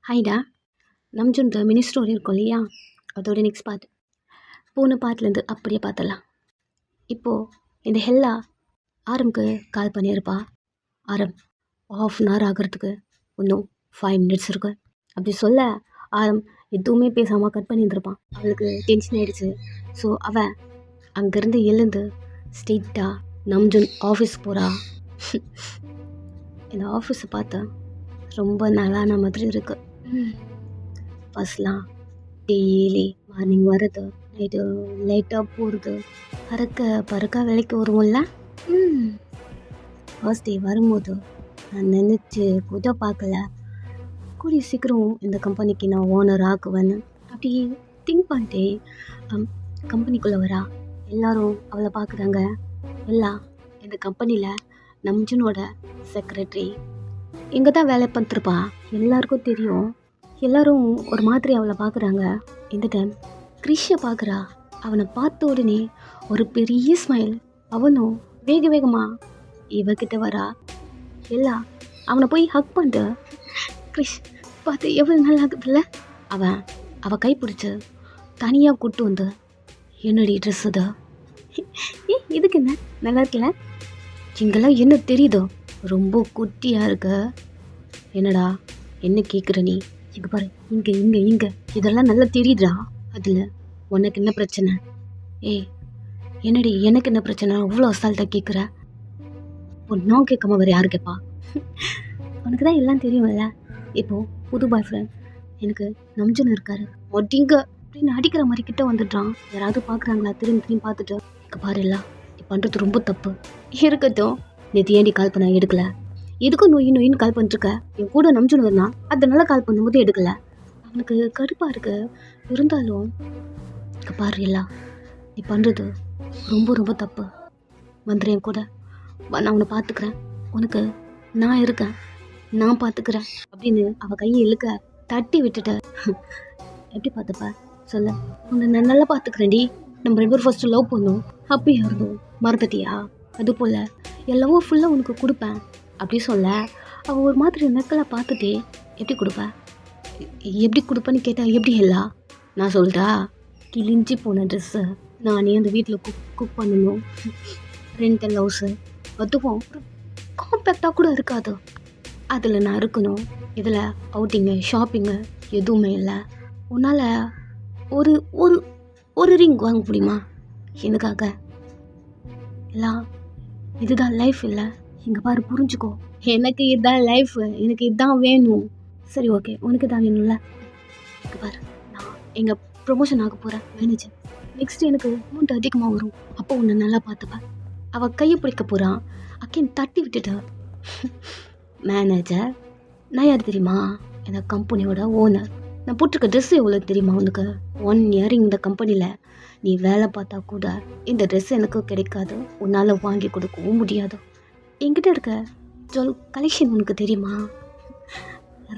ஹாய்டா. நம்ஜுன்து mini story இருக்கும் இல்லையா, அதோட நெக்ஸ்ட் பார்ட். போன பார்ட்லேருந்து அப்படியே பார்த்துடலாம். இப்போது இந்த ஹெல்லா ஆரம்க்கு கால் பண்ணியிருப்பா. ஆரம் 1/2 ஆகிறதுக்கு இன்னும் 5 மினிட்ஸ் இருக்கு அப்படி சொல்ல, ஆரம் எதுவுமே பேசாமல் கட் பண்ணியிருந்திருப்பான். அவளுக்கு டென்ஷன் ஆகிடுச்சு. ஸோ அவள் அங்கேருந்து எழுந்து ஸ்ட்ரெயிட்டாக நம்ஜுன் ஆஃபீஸ் போகிறா. இந்த ஆஃபீஸை பார்த்தா ரொம்ப நல்லான மாதிரி இருக்கு. ஃபர்ஸ்ட்லாம் டெய்லி மார்னிங் வர்றது, நைட்டு லேட்டாக போகிறது, பறக்க வேலைக்கு வருவோம்ல. ஃபர்ஸ்ட் டே வரும்போது நான் நினச்சி கூட பார்க்கல கூடிய சீக்கிரம் இந்த கம்பெனிக்கு நான் ஓனர் ஆக்குவேன்னு. அப்படி திங்க் பண்ணிட்டே கம்பெனிக்குள்ளே வரா. எல்லாரும் அவளை பார்க்குறாங்க. எல்லாம் இந்த கம்பெனியில் நம்ஜுனோட செக்ரட்டரி இங்கே தான் வேலை பார்த்துருப்பா. எல்லாருக்கும் தெரியும். எல்லாரும் ஒரு மாதிரி அவளை பார்க்குறாங்க. இந்த டைம் கிறிஷை பார்க்குறா. அவனை பார்த்த உடனே ஒரு பெரிய ஸ்மைல். அவனும் வேகமாக இவகிட்ட வரா. எல்லாம் அவனை போய் ஹக் பண்ணிட்டு, கிறிஷ் பார்த்து எவ்வளோ நல்லா இருக்குதுல்ல. அவள் கை பிடிச்சி தனியாக கூட்டு வந்து, என்னடி ட்ரெஸ் அது, இதுக்கு என்ன நல்லா இருக்குல்ல, இங்கெல்லாம் என்ன தெரியுதோ, ரொம்ப குட்டியாக இருக்க, என்னடா என்ன கேட்குற நீ, இங்கே பாரு, இங்கே இதெல்லாம் நல்லா தெரியுதுடா, அதில் உனக்கு என்ன பிரச்சனை? ஏய் என்னடி எனக்கு என்ன பிரச்சனை, அவ்வளோ அசால்ட்டாக கேட்குற? நான் கேட்காம வேறு யாரு கேட்பா? உனக்கு தான் எல்லாம் தெரியும்ல. இப்போது புது பாய் ஃப்ரெண்ட் எனக்கு நம்ஜுன் இருக்காரு ஒட்டிங்க அப்படின்னு அடிக்கிற மாதிரி கிட்ட வந்துடுறான். யாராவது பார்க்குறாங்களா திரும்பி பார்த்துட்டு, இங்கே பாரு எல்லாம் நீ பண்ணுறது ரொம்ப தப்பு. இருக்கட்டும், நேற்று ஏண்டி கால் பண்ண எடுக்கல, எதுக்கும் நோயின்னு கால் பண்ணிட்டுருக்க, என் கூட நம்ஜுன் இருந்தான், அதனால கால் பண்ணும்போது எடுக்கல. அவனுக்கு கடுப்பாக இருக்கு. இருந்தாலும் இங்கே பாரு எல்லாம் நீ பண்ணுறது ரொம்ப ரொம்ப தப்பு. வந்துடுறேன் கூட, நான் அவனை பார்த்துக்கிறேன், உனக்கு நான் இருக்கேன், நான் பார்த்துக்கிறேன் அப்படின்னு அவள் கையை இழுக்க தட்டி விட்டுட்ட. எப்படி பார்த்துப்ப சொல்ல? உன்னை நான் நல்லா பார்த்துக்கிறேன்டி, நம்ம 2 பேரும் ஃபர்ஸ்ட்டு லவ் பண்ணோம், ஹாப்பியாக இருந்தோம், மறந்துட்டியா? அது போல் எல்லாவும் ஃபுல்லாக உனக்கு கொடுப்பேன் அப்படி சொல்ல, அவள் ஒரு மாதிரி நக்கலாக பார்த்துட்டே, எப்படி கொடுப்பேன், எப்படி கொடுப்பேன்னு கேட்டால் எப்படி எல்லாம் நான் சொல்லிட்டா, கிழிஞ்சி போன ட்ரெஸ்ஸு நானே அந்த வீட்டில் குக் பண்ணணும், ரெண்டல் ஹவுஸு, அதுவும் காம்பேக்டாக கூட இருக்காது, அதில் நான் இருக்கணும். இதில் அவுட்டிங்கு ஷாப்பிங்கு எதுவுமே இல்லை. உன்னால் ஒரு ஒரு ஒரு ரிங் வாங்க முடியுமா எனக்காக? எல்லாம் இதுதான் லைஃப் இல்லை. இங்கே பாரு புரிஞ்சுக்கோ, எனக்கு இதுதான் லைஃப், எனக்கு இதுதான் வேணும். சரி ஓகே, உனக்கு தான் வேணும்ல. இங்கே பாரு, நான் எங்கள் ப்ரொமோஷன் ஆக போகிறேன் மேனேஜர். நெக்ஸ்ட் எனக்கு அமௌண்ட் அதிகமாக வரும், அப்போ உன்னை நல்லா பார்த்துப்பேன். அவள் கையை பிடிக்க போகிறான். அக்கேன் தட்டி விட்டுட்டா. மேனேஜர் நான் யார் தெரியுமா? இந்த கம்பெனியோட ஓனர். நான் போட்டிருக்க ட்ரெஸ் எவ்வளோ தெரியுமா உனக்கு? 1 இயர் இந்த கம்பெனியில் நீ வேலை பார்த்தா கூட இந்த ட்ரெஸ் எனக்கு கிடைக்காது, உன்னால் வாங்கி கொடுக்கவும் முடியாது. என்கிட்ட இருக்க ஜுவல் கலெக்ஷன் உனக்கு தெரியுமா?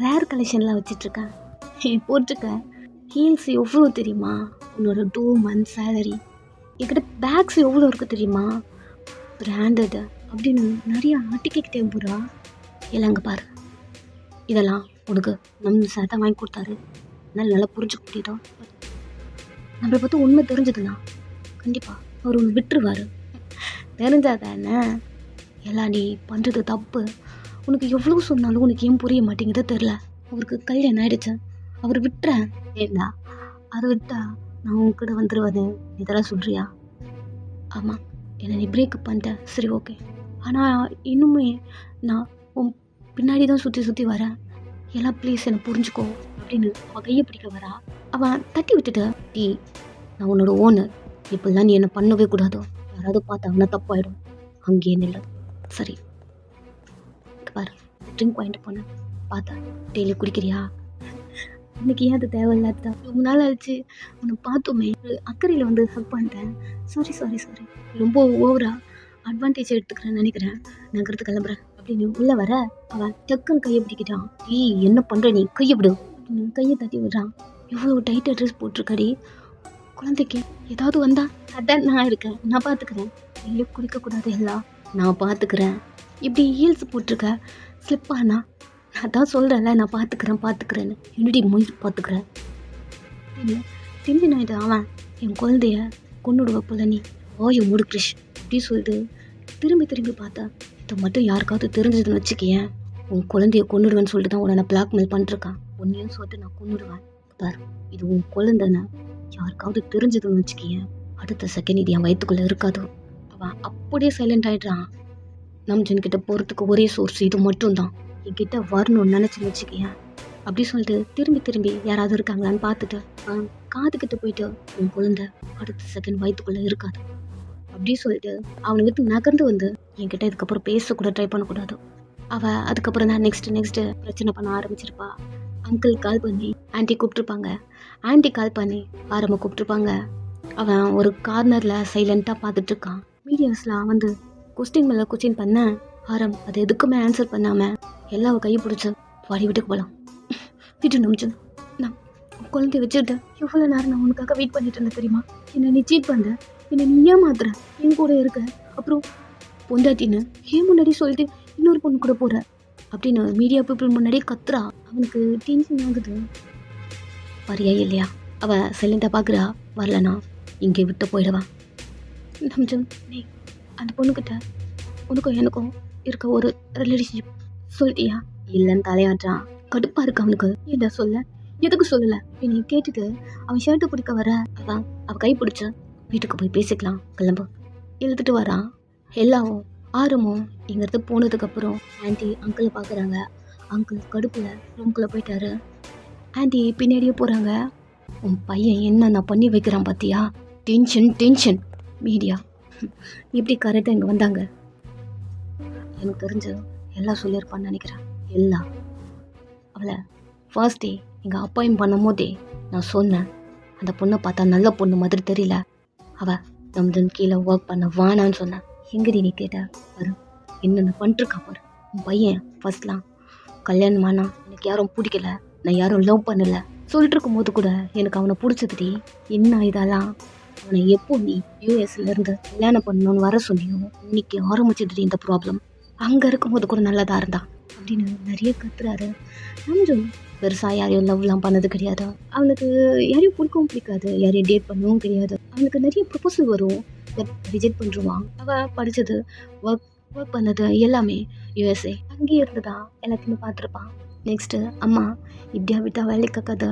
ரேர் கலெக்ஷன்லாம் வச்சிட்ருக்கேன். போட்டிருக்க ஹீல்ஸ் எவ்வளோ தெரியுமா? உன்னோட 2 months சேலரி. என்கிட்ட பேக்ஸ் எவ்வளோ இருக்குது தெரியுமா? பிராண்டடு அப்படின்னு நிறையா ஆட்டிக்கிட்டே போகிறா. இல்லைங்க பாரு, இதெல்லாம் உனக்கு நம்ம சார் தான் வாங்கி கொடுத்தாரு, அதனால் நல்லா புரிஞ்சுக்க முடியுதோ. நம்மளை பற்றி உண்மை தெரிஞ்சதுன்னா கண்டிப்பாக அவர் ஒன்று விட்டுருவார். தெரிஞ்சாதானே எல்லாம் நீ பண்ணுறது தப்பு. உனக்கு எவ்வளோ சொன்னாலும் உனக்கு ஏன் புரிய மாட்டேங்குதோ தெரில. அவருக்கு கல்யாணம் ஆகிடுச்சு, அவர் விட்டுறேன். ஏண்டா அதை விட்டா நான் உங்ககிட்ட வந்துடுவது, இதெல்லாம் சொல்கிறியா? ஆமாம், என்னை நீ பிரேக்கப் பண்ணிட்டேன், சரி ஓகே, ஆனால் இன்னுமே நான் உன் பின்னாடி தான் சுற்றி வரேன், எல்லாம் ப்ளீஸ் என்னை புரிஞ்சுக்கோ அப்படின்னு அவள் கையை பிடிக்க வரா. அவன் தட்டி விட்டுட்டு, டீ நான் உன்னோட ஓனர், இப்போல்லாம் நீ என்னை பண்ணவே கூடாதோ, யாராவது பார்த்தாங்கன்னா தப்பாயிடும், அங்கேயே நில்ல. சரி பாரு, ட்ரிங்க் வாங்கிட்டு போனேன், பார்த்தா டெய்லி குடிக்கிறியா? இன்னைக்கு ஏன் அது தேவையில்லாதான், ரொம்ப நாள் ஆச்சு உன்னை பார்த்தோமே, அக்கறையில் வந்து ஹக் பண்ணிட்டேன், சாரி ரொம்ப ஓவரா அட்வான்டேஜ் எடுத்துக்கிறேன்னு நினைக்கிறேன், நான் கருத்து கிளம்புறேன் அப்படின்னு உள்ளே வர, அவன் டக்குன்னு கையை பிடிக்கிட்டான். என்ன பண்ணுற நீ, கையை விடு அப்படின்னு கையை தட்டி விடுறான். எவ்வளோ டைட்டாக ட்ரெஸ் போட்டிருக்கடி, குழந்தைக்கு ஏதாவது வந்தா அதான் நான் இருக்கேன், நான் பார்த்துக்கிறேன், வெளியே குடிக்கக்கூடாது, எல்லாம் நான் பார்த்துக்கிறேன். இப்படி ஹீல்ஸ் போட்டிருக்க, ஸ்லிப் ஆனா நான் தான் சொல்கிறேன்ல, நான் பார்த்துக்கிறேன்னு. என்னடி மொய் பார்த்துக்கிறேன் இல்லை. திரும்பி நாயிட்டு அவன் என் குழந்தைய கொன்னுடுவ போல நீ ஓய மூடு கிரிஷ் அப்படி சொல்லிட்டு திரும்பி பார்த்தா இதை மட்டும் யாருக்காவது தெரிஞ்சதுன்னு வச்சுக்கேன், உன் குழந்தைய கொன்னுடுவேன்னு சொல்லிட்டு தான் உன்னை நான் பிளாக்மெயில் பண்ணிருக்கான். உன்னையும் சொல்லிட்டு நான் கொன்னுடுவேன். பார், இது உன் குழந்தைன்னு யாருக்காவது தெரிஞ்சதுன்னு வச்சுக்கேன், அடுத்த செகண்ட் இது என் வயிற்றுக்குள்ளே இருக்காது. அவன் அப்படியே சைலண்ட் ஆகிடுறான். நம்ஜன் கிட்ட போகிறதுக்கு ஒரே சோர்ஸ் இது மட்டும் தான். என்கிட்ட வரணும்னு நினச்சின்னு வச்சுக்கேன் அப்படி சொல்லிட்டு திரும்பி யாராவது இருக்காங்களான்னு பார்த்துட்டு காதுகிட்ட போயிட்டு உன் குழந்தை அடுத்த செகண்ட் வயிற்றுக்குள்ளே இருக்காது அப்படி சொல்லிட்டு அவனுக்கு நகர்ந்து வந்து என்கிட்ட இதுக்கப்புறம் பேசக்கூட ட்ரை பண்ணக்கூடாது. அவள் அதுக்கப்புறம் தான் நெக்ஸ்ட்டு பிரச்சனை பண்ண ஆரம்பிச்சிருப்பா. அங்கிள் கால் பண்ணி ஆன்ட்டி கூப்பிட்ருப்பாங்க, ஆன்ட்டி கால் பண்ணி ஆரம்ப கூப்பிட்ருப்பாங்க. அவன் ஒரு கார்னரில் சைலண்ட்டாக பார்த்துட்டு இருக்கான். மீடியாஸ்லாம் வந்து கொஸ்டின் மேலே கொஸ்டின் பண்ண ஆரம் அது எதுக்குமே ஆன்சர் பண்ணாமல் எல்லா கையை பிடிச்சி வாடி வீட்டுக்கு போகலாம் வீட்டு நம்பிச்சு. நான் குழந்தைய வச்சுட்டு எவ்வளோ நேரம் நான் உனக்காக வெயிட் பண்ணிட்டு இருந்தேன் தெரியுமா? என்னை நீ சீட் பண்ண, என்னை நீ ஏமாத்துற, என் கூட இருக்க, அப்புறம் பொண்டாட்டின்னு ஏன் முன்னாடி சொல்லிட்டு இன்னொரு பொண்ணு கூட போகிற அப்படின்னு மீடியா பீப்புள் முன்னாடியே கத்துறா. அவனுக்கு டென்ஷன் ஆகுது. வரியா இல்லையா? அவள் சைலண்டாக பார்க்குறா. வரலனா இங்கே விட்டு போயிடுவான். நம்ஜன், நீ அந்த பொண்ணுக்கிட்ட உனக்கும் எனக்கும் இருக்க ஒரு ரிலேஷன்ஷிப் சொல்லிட்டியா? இல்லைன்னு தலையாட்டான். கடுப்பாக இருக்கு அவனுக்கு. ஏன்டா சொல்ல, எதுக்கு சொல்லலை என்னை கேட்டுட்டு அவன் ஷர்ட்டை பிடிக்க வர அவள் கை பிடிச்ச வீட்டுக்கு போய் பேசிக்கலாம் கிளம்பு இழுத்துட்டு வரான். எல்லாவும் ஆரமும் இங்கிறது போனதுக்கப்புறம் ஆன்ட்டி அங்கிளை பார்க்குறாங்க. அங்கிள் கடுப்பில் ரூம்குள்ளே போயிட்டாரு. ஆன்ட்டி பின்னாடியே போகிறாங்க. உன் பையன் என்னென்ன பண்ணி வைக்கிறான் பார்த்தியா? டென்ஷன். மீடியா இப்படி கரெக்டாக இங்கே வந்தாங்க. எனக்கு தெரிஞ்சு எல்லாம் சொல்லியிருப்பான்னு நினைக்கிறேன். எல்லாம் அவளை ஃபர்ஸ்ட் டே எங்கள் அப்பாயின் பண்ணும் போதே நான் சொன்னேன், அந்த பொண்ணை பார்த்தா நல்ல பொண்ணு மாதிரி தெரியல, அவள் நம்ஜன் கீழே ஒர்க் பண்ண வானான்னு சொன்னேன். எங்கடி நீ கேட்ட பாரு, என்னென்ன பண்ணிட்டுருக்கா பாரு. உன் பையன் ஃபர்ஸ்ட்லாம் கல்யாணம் ஆனா எனக்கு யாரும் பிடிக்கல, நான் யாரும் லவ் பண்ணல சொல்லிட்டு இருக்கும் போது கூட எனக்கு அவனை பிடிச்சதுடி. என்ன இதெல்லாம் அவனை எப்போ நீ யூஎஸ்லேருந்து கல்யாணம் பண்ணணும்னு வர சொன்னியோ இன்னைக்கு ஆரம்பிச்சிடுடி இந்த ப்ராப்ளம். அங்கே இருக்கும்போது கூட நல்லதாக இருந்தான் அப்படின்னு நிறைய கத்துறாரு. நம்ஜன் பெருசாக யாரையும் லவ்லாம் பண்ணது கிடையாது. அவனுக்கு யாரையும் பிடிக்கவும் பிடிக்காது, யாரையும் டேட் பண்ணவும் கிடையாது. அவனுக்கு நிறைய ப்ரொபோசல் வரும், பட் ரிஜெக்ட் பண்ணிடுவான். அவள் படித்தது ஒர்க் பண்ணது எல்லாமே யூஎஸ்ஏ, அங்கேயே இருந்துதான் எல்லாத்தையுமே பார்த்துருப்பான். நெக்ஸ்ட்டு அம்மா இப்படியா விட்டா வேலைக்கு கதை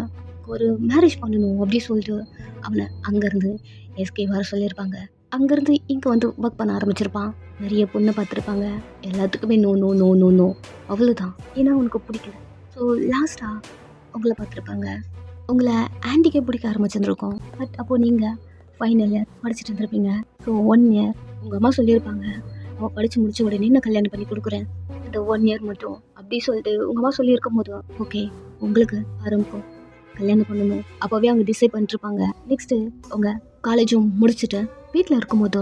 ஒரு மேரேஜ் பண்ணணும் அப்படி சொல்லிட்டு அவனை அங்கேருந்து எஸ்கே வர சொல்லியிருப்பாங்க. அங்கேருந்து இங்கே வந்து ஒர்க் பண்ண ஆரம்பிச்சிருப்பான். நிறைய பொண்ணை பார்த்துருப்பாங்க. எல்லாத்துக்குமே நோ அவ்வளோதான். ஏன்னா உனக்கு பிடிக்கல. ஸோ லாஸ்ட்டாக உங்களை பார்த்துருப்பாங்க. உங்களை ஆன்ட்டிக்கே பிடிக்க ஆரம்பிச்சிருந்துருக்கோம். பட் அப்போது நீங்கள் ஃபைனல் இயர் படிச்சுட்டு இருந்திருப்பீங்க. ஸோ 1 இயர் உங்கள் அம்மா சொல்லியிருப்பாங்க, அவள் படித்து முடிச்ச உடனே நான் கல்யாணம் பண்ணி கொடுக்குறேன், அந்த 1 இயர் மட்டும் அப்படி சொல்லிட்டு உங்கள் அம்மா சொல்லியிருக்கும் போது ஓகே உங்களுக்கு ஆரம்பிக்கும் கல்யாணம் பண்ணணும் அப்போவே அவங்க டிசைட் பண்ணிட்டுருப்பாங்க. நெக்ஸ்ட்டு உங்கள் காலேஜும் முடிச்சுட்டு வீட்டில் இருக்கும்போது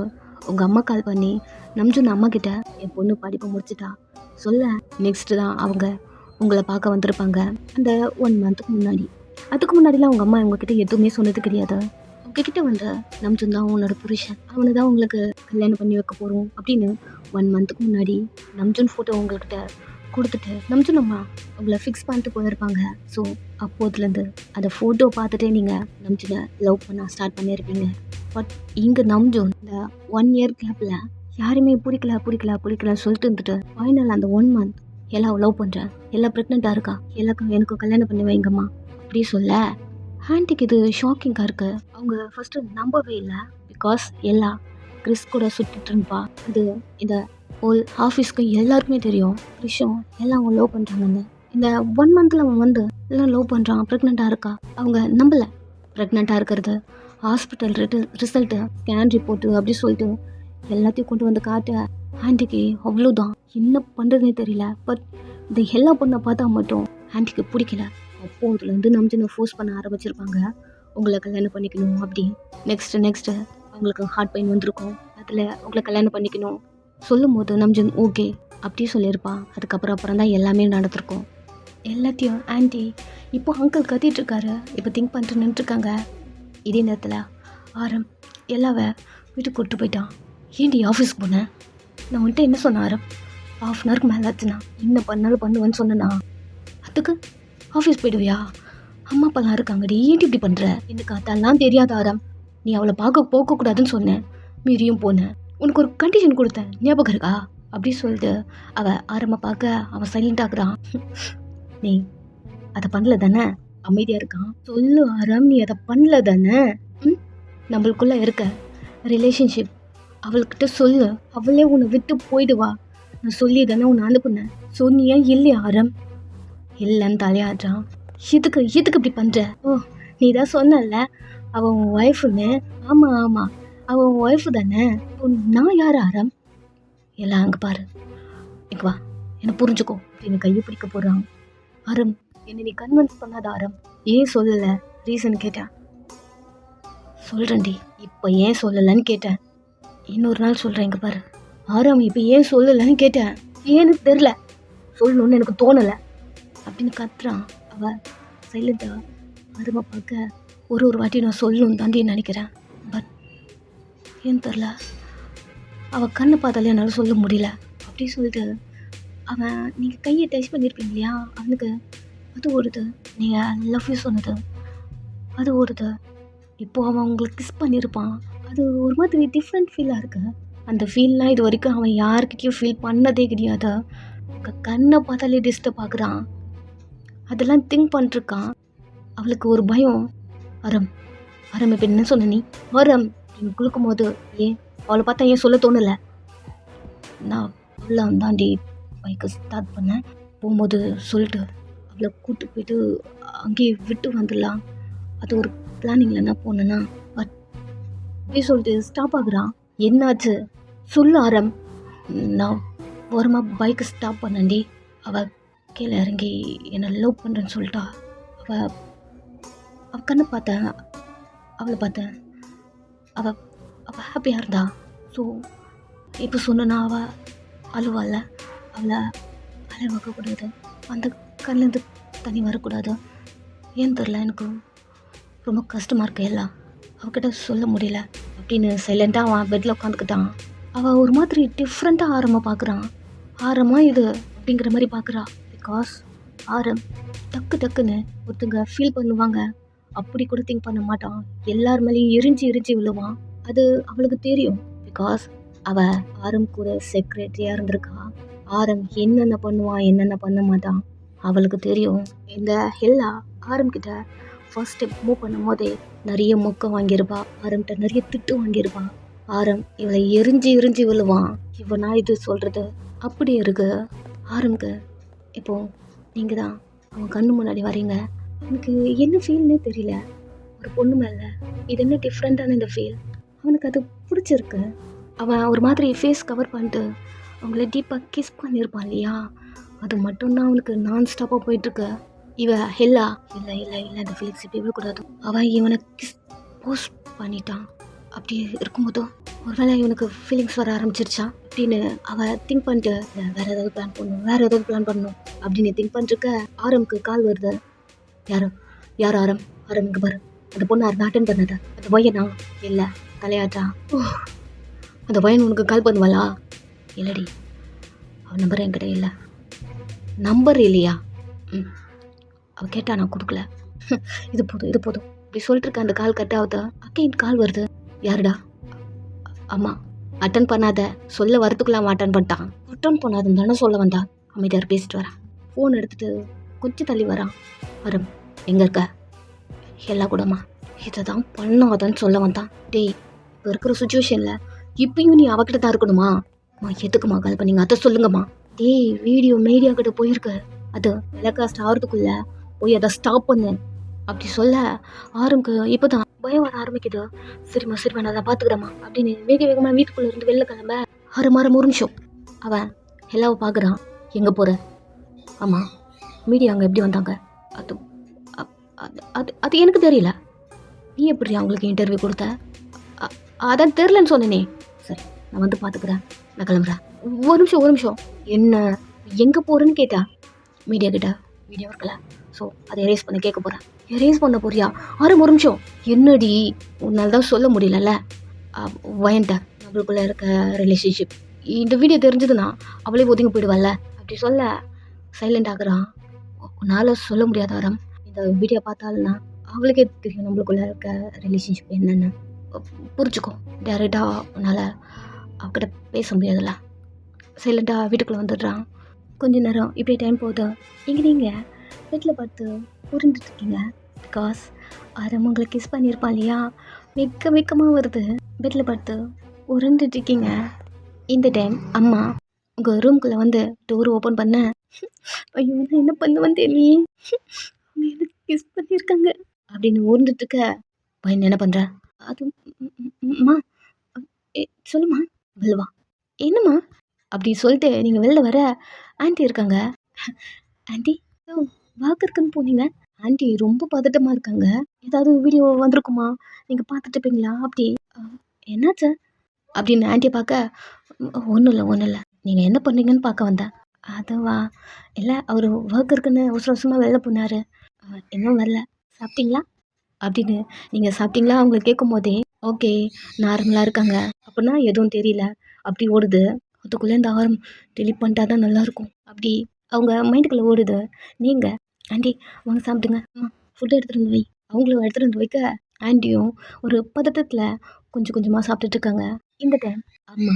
உங்கள் அம்மா கால் பண்ணி நம்ஜன் அம்மா கிட்ட என் பொண்ணு படிப்பை முடிச்சுட்டா சொல்ல. நெக்ஸ்ட்டு தான் அவங்க உங்களை பார்க்க வந்திருப்பாங்க அந்த 1 மந்த்துக்கு முன்னாடி. அதுக்கு முன்னாடிலாம் உங்கள் அம்மா உங்ககிட்ட எதுவுமே சொன்னது கிடையாது. உங்ககிட்ட வந்து நம்ஜன் தான் உன்னோட புருஷன், அவனை தான் உங்களுக்கு கல்யாணம் பண்ணி வைக்க போகிறோம் அப்படின்னு 1 மந்த்துக்கு முன்னாடி நம்ஜன் ஃபோட்டோ உங்கள்கிட்ட கொடுத்துட்டு நம்ஜன் அம்மா உங்களை ஃபிக்ஸ் பண்ணிட்டு போயிருப்பாங்க. ஸோ அப்போதுலேருந்து அந்த ஃபோட்டோ பார்த்துட்டே நீங்கள் நம்ஜனை லவ் பண்ண ஸ்டார்ட் பண்ணியிருப்பீங்க. பட் இங்கே நம்ஜன் இந்த 1 இயர் கேப்பில் யாருமே பிடிக்கல சொல்லிட்டு இருந்துட்டு ஃபைனல் அந்த 1 மந்த் எல்லாம் லவ் பண்ணுறேன், எல்லாம் ப்ரெக்னெண்ட்டாக இருக்கா, எல்லாருக்கும் எனக்கு கல்யாணம் பண்ணி வைங்கம்மா அப்படி சொல்ல ஆன்ட்டிக்கு இது ஷாக்கிங்காக இருக்குது. அவங்க ஃபஸ்ட்டு நம்பவே இல்லை. பிகாஸ் எல்லாம் கிறிஸ் கூட சுற்றிட்டு இருப்பா. அது இந்த ஹோல் ஆஃபீஸ்க்கு எல்லாருக்குமே தெரியும் கிறிஷும் எல்லாம் அவங்க லவ் பண்ணுறாங்கன்னு. இந்த 1 மந்தில் அவன் வந்து எல்லாம் லவ் பண்ணுறான், ப்ரெக்னெண்ட்டாக இருக்கா. அவங்க நம்பலை ப்ரெக்னெண்ட்டாக இருக்கிறது. ஹாஸ்பிட்டல் ரிசல்ட்டு ஸ்கேன் ரிப்போர்ட்டு அப்படி சொல்லிட்டு எல்லாத்தையும் கொண்டு வந்து காட்ட ஆன்ட்டிக்கு அவ்வளோதான் என்ன பண்ணுறதுனே தெரியல. பட் இந்த எல்லா பொண்ணை பார்த்தா மட்டும் ஆன்ட்டிக்கு பிடிக்கல. அப்போதுலேருந்து நம்ஜனை ஃபோர்ஸ் பண்ண ஆரம்பிச்சிருப்பாங்க, உங்களை கல்யாணம் பண்ணிக்கணும் அப்படி. நெக்ஸ்ட்டு அவங்களுக்கு ஹார்ட் பெயின் வந்திருக்கும், அதில் உங்களை கல்யாணம் பண்ணிக்கணும் சொல்லும் போது நம்ஜன் ஓகே அப்படி சொல்லியிருப்பான். அப்புறம் தான் எல்லாமே நடந்திருக்கும். எல்லாத்தையும் ஆன்ட்டி இப்போ அங்கிள் கத்திட்டுருக்காரு, இப்போ திங்க் பண்ணிட்டு நின்றுருக்காங்க. இதே நேரத்தில் ஆரம் எல்லாவ வீட்டுக்கு கூப்பிட்டு போயிட்டான். ஏன்டி ஆஃபீஸ்க்கு போனேன்? நான் வந்துட்டு என்ன சொன்னேன் ஆரம், ½ hour மேலே ஆச்சுண்ணா, என்ன பண்ணாலும் பண்ணுவேன்னு சொன்னேண்ணா. அதுக்கு ஆஃபீஸ் போயிடுவியா? அம்மா அப்பாலாம் இருக்காங்கடி, ஏன்டி இப்படி பண்ணுற? எனக்கு அதெல்லாம் தெரியாத ஆரம். நீ அவளை பார்க்க போகக்கூடாதுன்னு சொன்னேன், மீறியும் போனேன். உனக்கு ஒரு கண்டிஷன் கொடுத்தேன், ஞாபகம் இருக்கா? அப்படி சொல்லிட்டு அவள் ஆரம்ப பார்க்க அவன் சைலண்ட் ஆகுறான். நீ அதை பண்ணல தானே? அமைதியாக இருக்கான். சொல்லு ஆரம், நீ அதை பண்ணல தானே? நம்மளுக்குள்ள இருக்க ரிலேஷன்ஷிப் அவள்கிட்ட சொல்லு, அவளே உன்னை விட்டு போயிடுவா. நான் சொல்லி தானே உன்னை அனுப்புனேன், சொன்னியா இல்லையா ஆரம்? இல்லைன்னு தலையாடுறான். எதுக்கு இப்படி பண்ற? ஓ, நீ தான் சொன்னல அவன் உன் ஒய்ஃபுன்னு. ஆமா ஆமா, அவன் உன் ஒய்ஃபு தானே. நான் யார் ஆரம்? எல்லாம் அங்கே பாரு, இங்க வா, என்னை புரிஞ்சுக்கோ அப்படின்னு கையை பிடிக்க போறான். ஆரம், என்னை நீ கன்வின்ஸ் பண்ணாத ஆரம். ஏன் சொல்லலை? ரீசன் கேட்டேன். சொல்கிறேன்டி, இப்போ ஏன் சொல்லலைன்னு கேட்டேன். இன்னொரு நாள் சொல்கிறேன், இங்கே பாரு. ஆரம், இப்போ ஏன் சொல்லலைன்னு கேட்டேன். ஏன்னு தெரில, சொல்லணும்னு எனக்கு தோணலை அப்படின்னு கத்துறான். அவள் சைலண்டா ஆரம்ப பார்க்க ஒரு வாட்டி நான் சொல்லணும்னு தாண்டி நினைக்கிறேன். பட் ஏன்னு தெரில, அவள் கண்ணை பார்த்தாலே என்னால் சொல்ல முடியல. அப்படி சொல்லிட்டு அவன், நீங்கள் கையை டச் பண்ணியிருப்பீங்க இல்லையா, அவனுக்கு அது ஓடுது. நீங்கள் லவ் யூ சொன்னது அது ஓடுது. இப்போது அவன் உங்களுக்கு கிஸ் பண்ணியிருப்பான். அது ஒரு மாதிரி டிஃப்ரெண்ட் ஃபீலாக இருக்கு. அந்த ஃபீல்லாம் இது வரைக்கும் அவன் யார்கிட்டையும் ஃபீல் பண்ணதே கிடையாது. கண்ணை பார்த்தாலே டிஸ்டர்ப் ஆகுறான். அதெல்லாம் திங்க் பண்ணிருக்கான். அவளுக்கு ஒரு பயம். ஆரம் இப்போ என்ன சொன்ன நீ? ஆரம் நீ குளிக்கும் போது ஏன் அவளை பார்த்தா ஏன் சொல்ல தோணலை? நான் அவளை தாண்டி பைக்கை ஸ்டார்ட் பண்ணேன். போகும்போது சொல்லிட்டு அவளை கூப்பிட்டு போயிட்டு அங்கேயே விட்டு வந்துடலாம், அது ஒரு பிளானிங்கில் நான் போனேன்னா. பட் அப்படி சொல்லிட்டு ஸ்டாப் ஆகுறான். என்னாச்சு சொல்லு ஆரம். நான் ஓரமாக பைக்கை ஸ்டாப் பண்ணேன்டி. அவள் கீழே இறங்கி என்னை லவ் பண்ணுறேன்னு சொல்லிட்டா. அவள் கண்ணை பார்த்தேன், அவளை பார்த்தேன். அவள் ஹாப்பியாக இருந்தா. ஸோ இப்போ சொன்னா அவள் அழுவாள். அவளை அழ வைக்கக்கூடாது, அந்த கண்லேருந்து தண்ணி வரக்கூடாது. ஏன்னு தெரில, எனக்கு ரொம்ப கஷ்டமாக இருக்கு. எல்லாம் அவகிட்ட சொல்ல முடியல அப்படின்னு சைலண்ட்டாக அவன் பெட்டில் உட்காந்துக்கிட்டான். அவள் ஒரு மாதிரி டிஃப்ரெண்ட்டாக ஆரமாக பார்க்குறான். ஆரமாக இது அப்படிங்கிற மாதிரி பார்க்குறா. பிகாஸ் ஆரம் டக்குன்னு ஒருத்தங்க ஃபீல் பண்ணுவாங்க, அப்படி கூட திங்க் பண்ண மாட்டான். எல்லார் மேலேயும் எரிஞ்சு விழுவான். அது அவளுக்கு தெரியும். பிகாஸ் அவள் ஆரம் கூட செக்ரட்டரியாக இருந்திருக்கா. ஆரம் என்னென்ன பண்ணுவான், என்னென்ன பண்ண மாட்டான் அவளுக்கு தெரியும். இந்த ஹெல்லா ஆரம் கிட்ட ஃபர்ஸ்ட் ஸ்டெப் மூவ் பண்ணும் போதே நிறைய மொக்க வாங்கியிருப்பா. ஆரம்கிட்ட நிறைய திட்டு வாங்கியிருப்பா. ஆரம் இவளை எரிஞ்சு விழுவான். இவனா இது சொல்கிறது அப்படி இருக்கு ஆரம்க்கு. இப்போது நீங்கள் தான் அவன் கண்ணு முன்னாடி வரீங்க. அவனுக்கு என்ன ஃபீல்னே தெரியல ஒரு பொண்ணு மேலே. இது என்ன டிஃப்ரெண்ட்டான இந்த ஃபீல். அவனுக்கு அது பிடிச்சிருக்கு. அவன் ஒரு மாதிரி ஃபேஸ் கவர் பண்ணிட்டு அவங்கள டீப்பாக கிஸ் பண்ணியிருப்பான் இல்லையா, அது மட்டும்தான் அவனுக்கு நான் ஸ்டாப்பாக போயிட்டுருக்கு. இவன் ஹெல்லா இல்லை இந்த ஃபீலிங்ஸ் இப்படி விடக்கூடாது. அவன் இவனை கிஸ் போஸ்ட் பண்ணிட்டான். அப்படி இருக்கும்போதோ ஒருவேளை இவனுக்கு ஃபீலிங்ஸ் வர ஆரம்பிச்சிருச்சா அப்படின்னு அவள் திங்க் பண்ணிட்டு வேறு ஏதாவது பிளான் பண்ணணும் அப்படின்னு திங்க் பண்ணிருக்க ஆரம்க்கு கால் வருது. யார் ஆரம் இங்கே பாரு, அந்த பொண்ணு யார் அட்டன் பண்ணது? அந்த பையனா? இல்லை தலையாட்டா. அந்த பையன் உனக்கு கால் பண்ணுவாளா? இல்லடி, அவன் நம்பர் என்கிட்ட இல்லை. நம்பர் இல்லையா? அவள் கேட்டா நான் கொடுக்கல. இது போதும் இப்படி சொல்லிட்டு இருக்க. அந்த கால் கட் ஆகுது. அகைன் கால் வருது. யாருடா? அம்மா. அட்டன் பண்ணாத, சொல்ல வரத்துக்குள்ள அட்டன் பண்ணிட்டான். அட்டன் பண்ணாதுன்னு தானே சொல்ல வந்தா. அமைதியார் பேசிட்டு வரான். ஃபோன் எடுத்துட்டு கொஞ்சம் தள்ளி வரான். வரும், எங்கே இருக்க? எல்லா கூடமா இதை தான் பண்ணாதன்னு சொல்ல வந்தான். டேய், இப்போ இருக்கிற சுச்சுவேஷனில் இப்பயும் நீ அவகிட்ட தான் இருக்கணுமா? எதுக்குமா கால் பண்ணீங்க, அதை சொல்லுங்கம்மா. டேய், வீடியோ மீடியா கிட்ட போயிருக்கு, அது டெலிகாஸ்ட் ஆகிறதுக்குள்ள போய் அதை ஸ்டாப் பண்ணு அப்படி சொல்ல ஆரம்புக்கு இப்போ தான் பயம் வர ஆரம்பிக்குது. சரிம்மா நான் அதை பார்த்துக்கிறேம்மா அப்படின்னு வேகமாக வீட்டுக்குள்ளே இருந்து வெளில கிளம்ப ஆரம்ப ஒரு நிமிஷம் அவன் எல்லாவை பார்க்குறான். எங்கே போகிற? ஆமாம், மீடியா அங்கே எப்படி வந்தாங்க? அது அது அது எனக்கு தெரியல. நீ எப்படி அவங்களுக்கு இன்டர்வியூ கொடுத்த? அதான் தெரிலன்னு சொன்னேனே. சரி, நான் வந்து பார்த்துக்கிறேன், நான் கிளம்புறேன். ஒரு நிமிஷம் என்ன எங்கே போகிறேன்னு கேட்டா. மீடியா கிட்ட வீடியோ இருக்கல, ஸோ அதை எரேஸ் பண்ண கேட்க போகிறேன். எரேஸ் பண்ண போறியா? ஒரு நிமிஷம். என்னடி, உன்னால் தான் சொல்ல முடியலல்ல வயன்ட்ட நம்மளுக்குள்ளே இருக்க ரிலேஷன்ஷிப். இந்த வீடியோ தெரிஞ்சதுன்னா அவளே ஒதுங்கி போயிடுவாள்ல அப்படி சொல்ல சைலண்ட் ஆகுறான். உன்னால் சொல்ல முடியாத ஆரம். இந்த வீடியோ பார்த்தாலும்னா அவளுக்கே தெரியும் நம்மளுக்குள்ள இருக்க ரிலேஷன்ஷிப் என்னென்னு. புரிஞ்சுக்கோ. டேரெக்டாக உன்னால் அவகிட்ட பேச முடியாதுல்ல. சைலண்ட்டாக வீட்டுக்குள்ளே வந்துடுறான். கொஞ்ச நேரம் இப்படியே டைம் போகுது. இங்கே நீங்கள் வீட்டில் பார்த்து புரிஞ்சுட்ருக்கீங்க. பிகாஸ் ஆரம் உங்களை கிஸ் பண்ணியிருப்பான் இல்லையா, வெக்கமாக வருது. பெட்டில் பார்த்து உருண்டுட்ருக்கீங்க. இந்த டைம் அம்மா உங்கள் ரூம்குள்ளே வந்து டோர் ஓப்பன் பண்ண, ஐயோ நான் என்ன பண்ணுவேன்னு தெரியலையே, அவங்க எனக்கு கிஸ் பண்ணியிருக்காங்க அப்படின்னு ஊர்ந்துட்டுருக்க. பையன் என்ன பண்ணுற? அது அம்மா சொல்லுமா, வெளிவா. என்னம்மா அப்படி சொல்லிட்டு நீங்கள் வெளில வர ஆண்டி இருக்காங்க. ஆண்டி வாக்கு இருக்குன்னு போனீங்க. ஆண்டி ரொம்ப பதட்டமாக இருக்காங்க. ஏதாவது வீடியோ வந்திருக்குமா, நீங்கள் பார்த்துட்டு இருப்பீங்களா அப்படி. என்னாச்சு அப்படின்னு ஆண்டியை பார்க்க, ஒன்றும் இல்லை நீங்கள் என்ன பண்ணீங்கன்னு பார்க்க வந்தேன். அதுவா, இல்லை அவர் ஒர்க் இருக்குன்னு அவசரமாக வெளில போனார், இன்னும் வரல. சாப்பிட்டீங்களா அப்படின்னு நீங்கள் சாப்பிட்டீங்களா அவங்க கேட்கும் போதே ஓகே நார்மலாக இருக்காங்க அப்படின்னா எதுவும் தெரியல அப்படி ஓடுது. அதுக்குள்ளே இந்த ஆரம் டெலிட் பண்ணிட்டா தான் நல்லாயிருக்கும் அப்படி அவங்க மைண்டுக்குள்ளே ஓடுது. நீங்கள் ஆண்டி வாங்க சாப்பிடுங்க, அம்மா ஃபுட்டு எடுத்துகிட்டு வந்து வை. அவங்களும் எடுத்துகிட்டு வந்து வைக்க ஆண்டியும் ஒரு பதட்டத்தில் கொஞ்சம் கொஞ்சமாக சாப்பிட்டுட்ருக்காங்க. இந்த டைம் அம்மா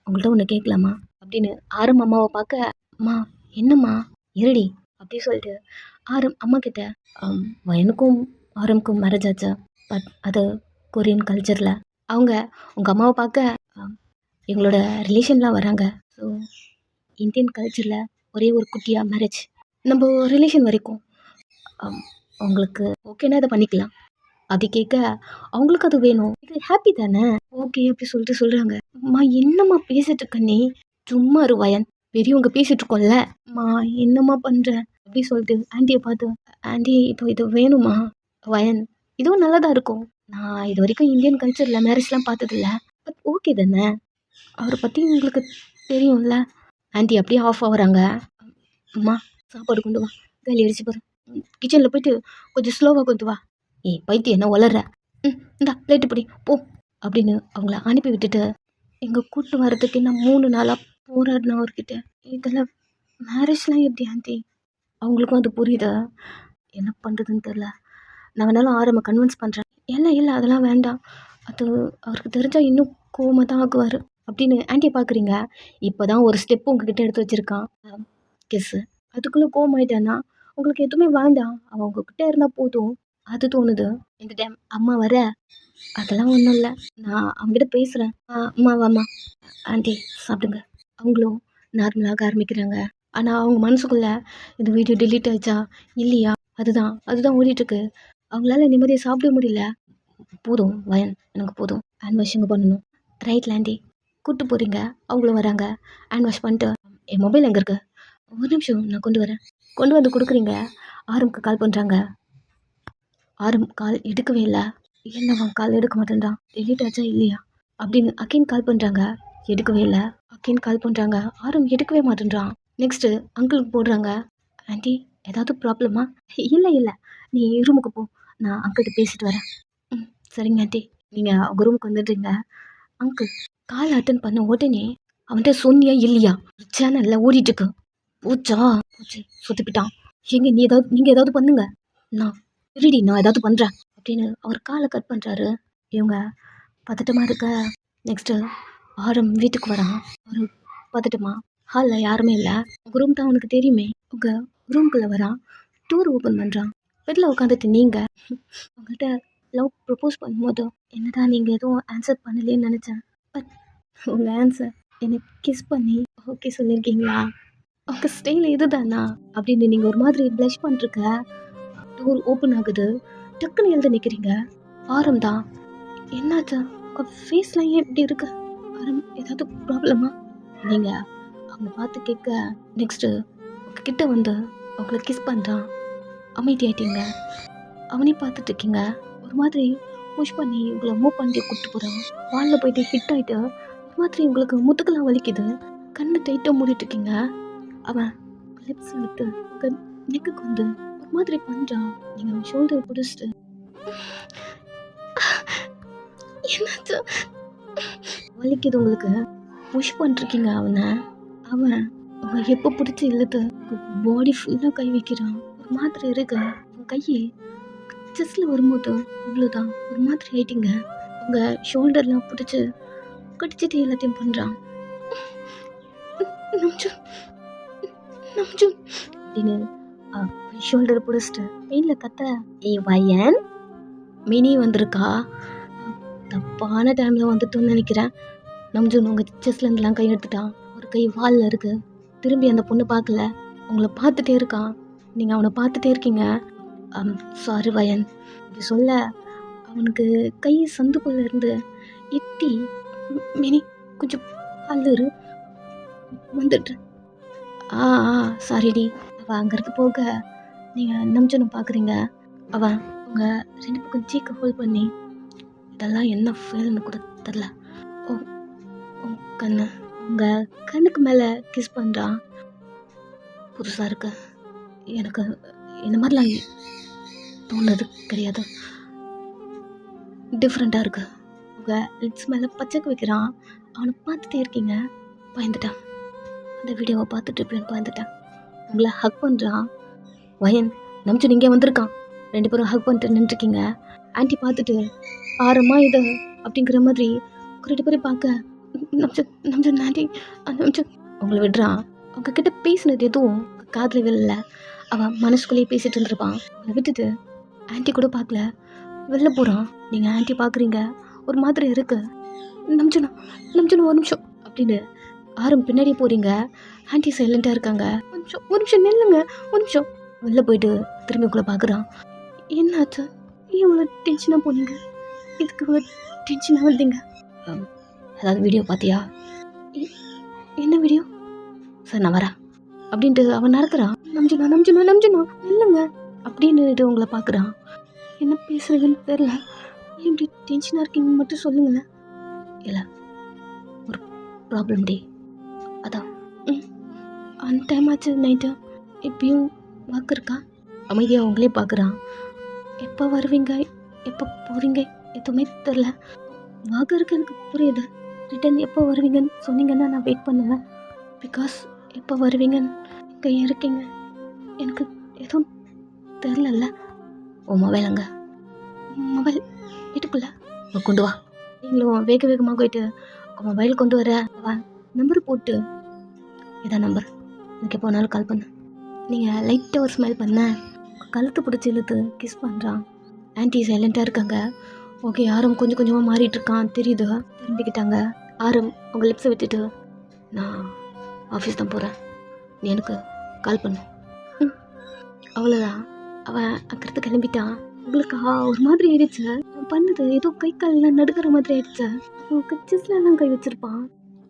உங்கள்கிட்ட ஒன்று கேட்கலாமா அப்படின்னு ஆரம் அம்மாவை பார்க்க, அம்மா என்னம்மா இருடி அப்படி சொல்லிட்டு ஆரம் அம்மா கிட்ட, வயனுக்கும் ஆரம்க்கும் மேரேஜ் ஆச்சு. பட் அது கொரியன் கல்ச்சரில் அவங்க உங்கள் அம்மாவை பார்க்க எங்களோட ரிலேஷன்லாம் வராங்க. ஸோ இந்தியன் கல்ச்சரில் ஒரே ஒரு குட்டியாக மேரேஜ் நம்ம ரிலேஷன் வரைக்கும் அவங்களுக்கு ஓகேன்னா அதை பண்ணிக்கலாம் அப்படி கேட்க, அவங்களுக்கு அது வேணும், இது ஹாப்பி தானே, ஓகே அப்படி சொல்லிட்டு சொல்கிறாங்க. அம்மா என்னம்மா பேசிட்டு இருக்க நீ, சும்மா ஒரு வயன் பெரியவங்க பேசிகிட்டு இருக்கோம்ல, அம்மா என்னம்மா பண்ணுற அப்படி சொல்லிட்டு ஆண்டியை பார்த்து, ஆண்டி இப்போ இது வேணுமா வயன், இதுவும் நல்லா தான் இருக்கும். நான் இது வரைக்கும் இந்தியன் கல்ச்சரில் மேரேஜ்லாம் பார்த்ததில்ல, பட் ஓகே தானே, அவரை பற்றி உங்களுக்கு தெரியும்ல. ஆண்டி அப்படியே ஆஃப் ஆகுறாங்க. அம்மா சாப்பாடு கொண்டு வா, கையில் அடிச்சு போகிறேன், கிச்சனில் போயிட்டு கொஞ்சம் ஸ்லோவாக கொண்டு வா. பைத்தியம் என்ன வளர்ற, இந்தா பிளேட்டு பிடி போ அப்படின்னு அவங்கள அனுப்பி விட்டுட்டு, எங்கள் கூட்டு வரதுக்கு நான் 3 நாளாக போராடினேன் அவர்கிட்ட. இதில் மேரேஜ்லாம் எப்படி ஆண்டி, அவங்களுக்கும் அது புரியுதா, என்ன பண்ணுறதுன்னு தெரில. நான் வேணாலும் ஆரம்ப கன்வின்ஸ் பண்ணுறேன். இல்லை அதெல்லாம் வேண்டாம், அது அவருக்கு தெரிஞ்சால் இன்னும் கோவமாக தான் ஆக்குவார் அப்படின்னு ஆண்டியை பார்க்குறீங்க. இப்போ தான் ஒரு ஸ்டெப்பு உங்ககிட்ட எடுத்து வச்சுருக்கான், கிஸ்ஸு. அதுக்குள்ளே கோவமாயிட்டானா உங்களுக்கு எதுவுமே வேண்டாம், அவன் உங்ககிட்ட இருந்தால் போதும் அது தோணுது. இந்த டைம் அம்மா வர, அதெல்லாம் ஒன்றும் இல்லை, நான் அவங்ககிட்ட பேசுகிறேன். அம்மா வாம்மா ஆண்டி சாப்பிடுங்க. அவங்களும் நார்மலாக ஆரம்பிக்கிறாங்க. ஆனால் அவங்க மனசுக்குள்ளே இந்த வீடியோ டெலீட் ஆயிடுச்சா இல்லையா அதுதான் ஓடிட்டுருக்கு. அவங்களால நிம்மதியாக சாப்பிட முடியல. போதும் வயன், எனக்கு போதும், ஹேண்ட் வாஷிங் பண்ணணும். ரைட் ஆண்டி கூப்பிட்டு போகிறீங்க, அவங்களும் வராங்க. ஹேண்ட் வாஷ் பண்ணிட்டு, என் மொபைல் எங்கே இருக்குது, ஒரு நிமிஷம் நான் கொண்டு வரேன். கொண்டு வந்து கொடுக்குறீங்க. ஆரம்புக்கு கால் பண்ணுறாங்க. ஆரம் கால் எடுக்கவே இல்லை. என்னவா கால் எடுக்க மாட்டேன்றான், டெலிட் ஆச்சா இல்லையா அப்படின்னு அகைன் கால் பண்ணுறாங்க. எடுக்கவே இல்லை. அகைன் கால் பண்ணுறாங்க. ஆரம் எடுக்கவே மாட்டேன்றான். நெக்ஸ்ட்டு அங்கிளுக்கு போடுறாங்க. ஆண்டி ஏதாவது ப்ராப்ளமா? இல்லை நீ ரூமுக்கு போ, நான் அங்கிள்கிட்ட பேசிட்டு வரேன். சரிங்க ஆண்டி. நீங்கள் அவங்க ரூமுக்கு வந்துடுறீங்க. அங்கிள் கால் அட்டன் பண்ண உடனே அவன்கிட்ட சொன்னியா இல்லையா, சேனலில் ஓடிட்டுருக்கு. போச்சு சுற்றிப்பிட்டான். நீங்கள் ஏதாவது பண்ணுங்க, நான் இருடி நான் ஏதாவது பண்ணுறேன் அப்படின்னு அவர் காலை கட் பண்ணுறாரு. இவங்க பதட்டமாக இருக்க. நெக்ஸ்ட்டு ஆரம் வீட்டுக்கு வரான். ஒரு பதட்டமா ஹாலில் யாருமே இல்லை. உங்கள் ரூம் தான் உனக்கு தெரியுமே. உங்கள் ரூம்குள்ளே வரான். டூர் ஓப்பன் பண்ணுறான். பெட்டில் உட்காந்துட்டு நீங்கள் உங்கள்கிட்ட லவ் ப்ரப்போஸ் பண்ணும்போது என்னதான் நீங்கள் எதுவும் ஆன்சர் பண்ணலேன்னு நினச்சேன். பட் உங்கள் ஆன்சர் என்னை கிஸ் பண்ணி ஓகே சொல்லியிருக்கீங்களா, உங்கள் ஸ்டைல் இது தானா அப்படின்னு நீங்கள் ஒரு மாதிரி ப்ளஷ் பண்ணிருக்க. டோர் ஓப்பன் ஆகுது. டக்குன்னு எழுத நிற்கிறீங்க. ஆரம் தான். என்னாச்சா, உங்கள் ஃபேஸ்லாம் ஏன் இப்படி இருக்கு ஆரம், ஏதாவது ப்ராப்ளமா நீங்கள் அவங்க பார்த்து கேட்க. நெக்ஸ்ட்டு உங்ககிட்ட வந்து அவங்கள கிஸ் பண்ணுறான். அமைதியாயிட்டீங்க. அவனே பார்த்துட்ருக்கீங்க. ஒரு மாதிரி புஷ் பண்ணி உங்களை மூவ் பண்ணி கூப்பிட்டு போகிறான். வாலில் போயிட்டு ஹிட் ஆகிட்டு ஒரு மாதிரி உங்களுக்கு முத்துக்கெல்லாம் வலிக்குது. கண்ணை டைட்டாக மூடிட்டுருக்கீங்க. அவன் லிப்ஸ் விட்டு உங்கள் நெக்குக்கு வந்து ஒரு மாதிரி பண்ணுறான். நீங்கள் அவன் ஷோல்டர் பிடிச்சிட்டு என்னாச்சு வலிக்குது உங்களுக்கு, புஷ் பண்ணிருக்கீங்க அவனை. அவன் அவன் எப்போ பிடிச்சி இழுத்து பாடி ஃபுல்லாக கை வைக்கிறான். ஒரு மாதிரி இருக்கு. உன் கையை செஸ்ல வரும்போது அவ்வளோதான் ஒரு மாதிரி ஆயிட்டீங்க. உங்க ஷோல்டர்லாம் பிடிச்சி கடிச்சிட்டு எல்லாத்தையும் பண்றான். நம்ஜு நம்ஜு அப்படின்னு ஷோல்டர் பிடிச்சிட்டு பெயின்ல கத்த, ஏய் வயன் மினி வந்திருக்கா, தப்பான டைம்ல வந்துட்டோன்னு நினைக்கிறேன். நம்ஜுன் உங்க செஸ்ல இருந்துலாம் கை எடுத்துட்டான். ஒரு கை வால்ல இருக்கு. திரும்பி அந்த பொண்ணு பார்க்கல, உங்களை பார்த்துட்டே இருக்கான். நீங்க அவனை பார்த்துட்டே இருக்கீங்க. சாரி வயன் இப்படி சொல்ல அவனுக்கு கை சந்துக்குள்ள இருந்து எட்டி, மினி கொஞ்சம் அல்லுரு வந்துட்டு, ஆ சாரிடி. அவன் அங்கிருந்து போக நீங்க நம்ஜனை பார்க்குறீங்க. அவன் உங்க 2 பக்கம் சீக்கை ஹோல்ட் பண்ணி, இதெல்லாம் என்ன ஃபீல்னு கூட தெரில, கண்ணு உங்க கண்ணுக்கு மேலே கிஸ் பண்ணுறான். புதுசாக இருக்கு, எனக்கு இந்த மாதிரிலாம் தோணுது கிடையாது. டிஃப்ரெண்ட்டாக இருக்கு. உங்கள் லிட்ஸ் மேலே பச்சைக்கு வைக்கிறான். அவனை பார்த்துட்டே இருக்கீங்க. பயந்துட்டான். அந்த வீடியோவை பார்த்துட்டு இருப்பேன்னு பயந்துட்டான். உங்களை ஹக் பண்ணுறான். வயன் நம்ஜு இங்கே வந்திருக்கான். 2 பேரும் ஹக் பண்ணிட்டு நின்றுருக்கீங்க. ஆன்ட்டி பார்த்துட்டு ஆரமா இது அப்படிங்கிற மாதிரி 2 பேரும் பார்க்க, நம்ஜு ஆன்ட்டி நம்ஜு உங்களை விடுறான். அவங்கக்கிட்ட பேசினது எதுவும் காதில் விழல. அவன் மனசுக்குள்ளேயே பேசிகிட்டு இருந்திருப்பான். அவனை விட்டுட்டு ஆன்ட்டி கூட பார்க்கல, வெளில போகிறான். நீங்கள் ஆன்ட்டி பார்க்குறீங்க, ஒரு மாதிரி இருக்கு. நம்ஜுனா ஒரு நிமிஷம் அப்படின்னு ஆரம் பின்னாடி போகிறீங்க. ஆன்ட்டி சைலண்ட்டாக இருக்காங்க. ஒரு நிமிஷம் நில்லுங்க, ஒரு நிமிஷம். வெளில போயிட்டு திரும்பி உங்களை பார்க்குறான். என்னாச்சு, ஏன் இவ்வளோ டென்ஷனாக போனீங்க, இதுக்கு இவ்வளோ டென்ஷனாக வந்தீங்க? அதாவது வீடியோ பார்த்தியா? என்ன வீடியோ சார், நான் வரேன் அப்படின்ட்டு அவன் நடக்கிறான். நம்ஜுனா இல்லைங்க அப்படின்னு உங்களை பார்க்குறான். என்ன பேசுறதுன்னு தெரில, ஏன் இப்படி டென்ஷனாக இருக்கீங்கன்னு மட்டும் சொல்லுங்களேன். இல்லை, ஒரு ப்ராப்ளம் டே, அதான் அந்த டைம் ஆச்சு நைட்டு. இப்பயும் ஒர்க் இருக்கா? அமைதியாக அவங்களே பார்க்குறான். எப்போ வருவீங்க, எப்போ போகிறீங்க எதுவுமே தெரில. ஒர்க் இருக்கு எனக்கு புரியுது. ரிட்டன் எப்போ வருவீங்கன்னு சொன்னீங்கன்னா நான் வெயிட் பண்ணுவேன். பிகாஸ் எப்போ வருவீங்கன்னு இங்கே இருக்கீங்க எனக்கு எதுவும் தெரிலல்ல. ஓ மொபைல் அங்கே, மொபைல் வீட்டுக்குள்ள கொண்டு வா. நீங்களும் வேகமாக போயிட்டு மொபைல் கொண்டு வர நம்பர் போட்டு, இதான் நம்பர், எனக்கு எப்போ வேணாலும் கால் பண்ணு. நீங்கள் லைட்டாக ஒரு ஸ்மைல் பண்ண கழுத்து பிடிச்சி இழுத்து கிஸ் பண்ணுறான். ஆன்ட்டி சைலண்ட்டாக இருக்காங்க. ஓகே, ஆரம் கொஞ்சம் கொஞ்சமாக மாறிட்டு இருக்கான் தெரியுது. திரும்பிக்கிட்டாங்க. ஆரம் உங்கள் லிப்ஸை விட்டுட்டு, நான் ஆஃபீஸ் தான் போகிறேன், நீ எனக்கு கால் பண்ணு. அவ்வளோதான். அவன் அக்கறது கிளம்பிட்டான். உங்களுக்கு ஒரு மாதிரி ஆயிடுச்சு. அவன் பண்ணது ஏதோ கை கால்லாம் நடுக்கிற மாதிரி ஆயிடுச்சு. அவன் கச்சிஸ்லாம் கை வச்சிருப்பான்.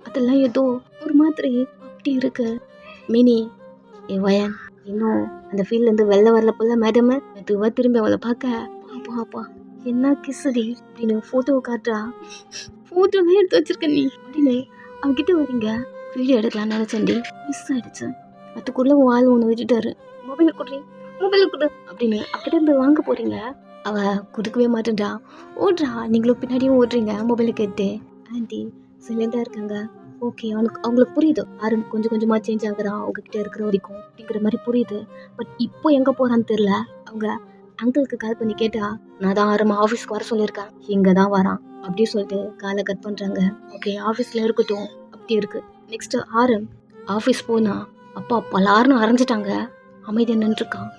அதெல்லாம் ஏதோ ஒரு மாதிரி அப்படி இருக்கு. மினி வயன் இன்னும் அந்த ஃபீல்ட்லேருந்து வெளில வரல போல. மேடம் மெதுவாக திரும்பி அவளை பார்க்க, பாப்பா என்ன கிஸ்ஸடி அப்படின்னு ஃபோட்டோவை காட்டுறா. ஃபோட்டோலாம் எடுத்து வச்சிருக்க நீ அப்படின்னு அவகிட்ட வரீங்க. வீடியோ எடுக்கலாம்னு நினச்சேன்டி, மிஸ் ஆகிடுச்சு. அதுக்குள்ளே ஆள் ஒன்று விட்டுட்டாரு. மொபைல் கொடு அப்படின்னு அப்படியே இருந்து வாங்க போகிறீங்க. அவள் கொடுக்கவே மாட்டேன்றா. ஓடுறா, நீங்களும் பின்னாடியும் ஓடுறீங்க மொபைலை கேட்டு. ஆன்ட்டி சைலண்டாக இருக்காங்க. ஓகே, அவங்களுக்கு புரியுது. ஆரம் கொஞ்சம் கொஞ்சமாக சேஞ்ச் ஆகுறான் அவங்ககிட்ட இருக்கிற வரைக்கும் அப்படிங்கிற மாதிரி புரியுது. பட் இப்போ எங்கே போகிறான்னு தெரில. அவங்க அங்கிளுக்கு கால் பண்ணி கேட்டா, நான் தான் ஆரம் ஆஃபீஸ்க்கு வர சொல்லியிருக்கேன், இங்கே தான் வரான் அப்படி சொல்லிட்டு காலை கட் பண்ணுறாங்க. ஓகே, ஆஃபீஸில் இருக்கட்டும் அப்படி இருக்கு. நெக்ஸ்ட்டு ஆரம் ஆஃபீஸ் போனா அப்பா பலாருன்னு அரைஞ்சிட்டாங்க. அமைதியாக நின்றுருக்கான்.